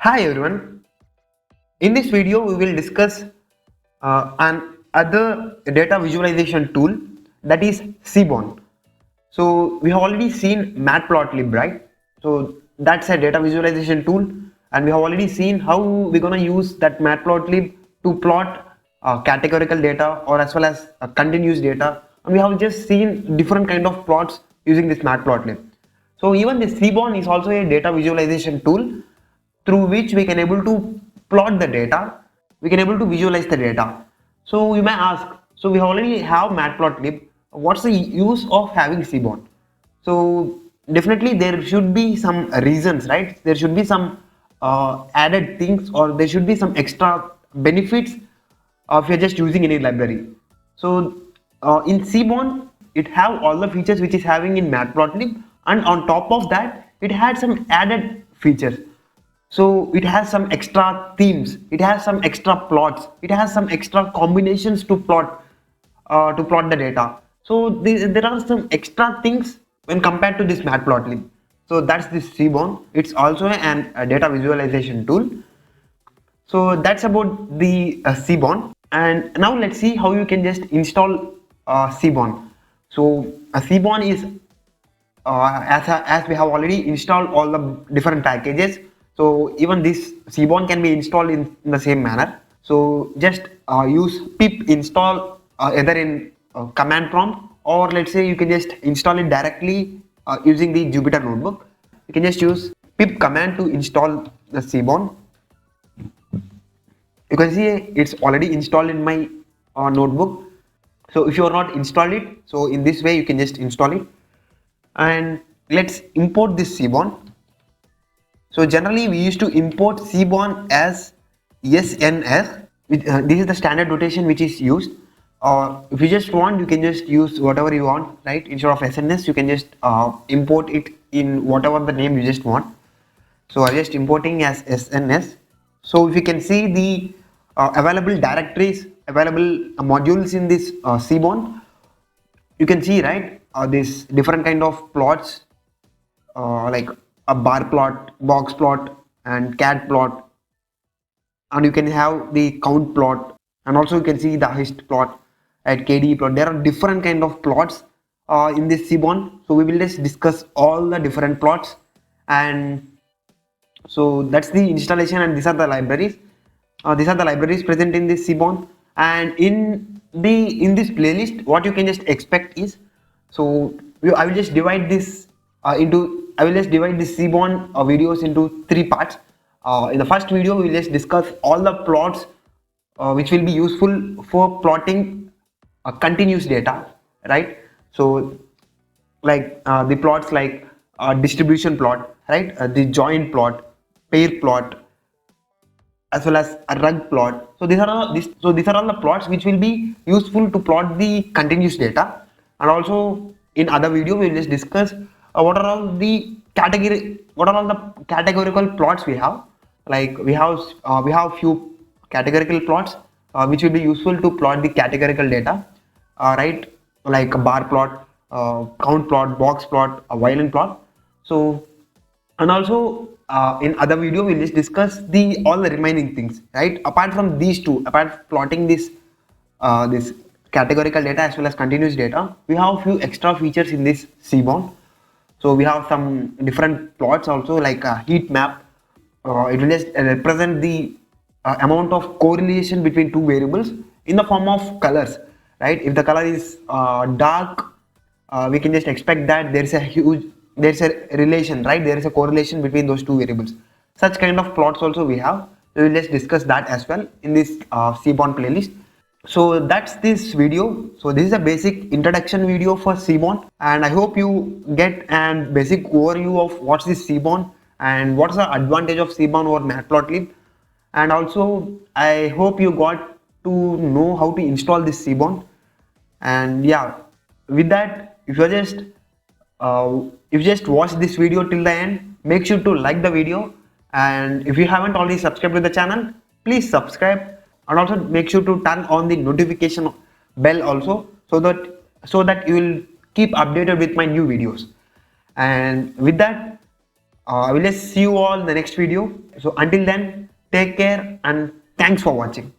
Hi everyone. In this video, we will discuss an other data visualization tool, that is Seaborn. So we have already seen Matplotlib, right? So that's a data visualization tool, and we have already seen how we're gonna use that Matplotlib to plot categorical data or as well as continuous data. And we have just seen different kind of plots using this Matplotlib. So even the Seaborn is also a data visualization tool through which we can able to plot the data, we can able to visualize the data. So you may ask, so we already have Matplotlib, what's the use of having Seaborn? So definitely there should be some reasons, right? There should be some added things, or there should be some extra benefits if you're just using any library. So in Seaborn, it have all the features which is having in Matplotlib, and on top of that, it had some added features. So it has some extra themes, it has some extra plots, it has some extra combinations to plot the data. So there are some extra things when compared to this Matplotlib. So that's this Seaborn. It's also a data visualization tool. So that's about the Seaborn. And now let's see how you can just install Seaborn. So Seaborn is as we have already installed all the different packages, so even this Seaborn can be installed in the same manner. So just use pip install either in command prompt, or let's say you can just install it directly using the Jupyter notebook. You can just use pip command to install the Seaborn. You can see it's already installed in my notebook. So if you are not installed it, so in this way you can just install it. And let's import this Seaborn. So generally we used to import Seaborn as SNS. This is the standard notation which is used. Or if you just want, you can just use whatever you want, right? Instead of SNS, you can just import it in whatever the name you just want. So I'm just importing as SNS. So if you can see the available directories, available modules in this Seaborn, you can see, right, this different kind of plots like a bar plot, box plot, and cat plot, and you can have the count plot, and also you can see the highest plot at KD plot. There are different kind of plots in this Seaborn. So we will just discuss all the different plots, and so that's the installation, and these are the libraries. These are the libraries present in this Seaborn. And in this playlist, what you can just expect is, so I will just divide this Seaborn videos into 3 parts. In the first video, we will just discuss all the plots which will be useful for plotting continuous data, right? So like the plots like distribution plot, right? The joint plot, pair plot, as well as a rug plot. So these are all the plots which will be useful to plot the continuous data. And also in other video we will just discuss what are all the categorical plots we have. Like we have few categorical plots which will be useful to plot the categorical data, right? Like a bar plot, count plot, box plot, a violin plot. So, and also in other video we'll just discuss all the remaining things, right? Apart from these two, apart from plotting this categorical data as well as continuous data, we have a few extra features in this Seaborn. So we have some different plots also, like a heat map. It will just represent the amount of correlation between two variables in the form of colors, right? If the color is dark, we can just expect that there's a relation, right? There is a correlation between those two variables. Such kind of plots also we have. We will just discuss that as well in this Seaborn playlist. So that's this video. So this is a basic introduction video for Seaborn, and I hope you get a basic overview of what's this Seaborn and what's the advantage of Seaborn over Matplotlib. And also I hope you got to know how to install this Seaborn. And yeah, with that, if you just watch this video till the end, make sure to like the video, and if you haven't already subscribed to the channel, please subscribe, and also make sure to turn on the notification bell also, so that you will keep updated with my new videos. And with that, I will just see you all in the next video. So until then, take care and thanks for watching.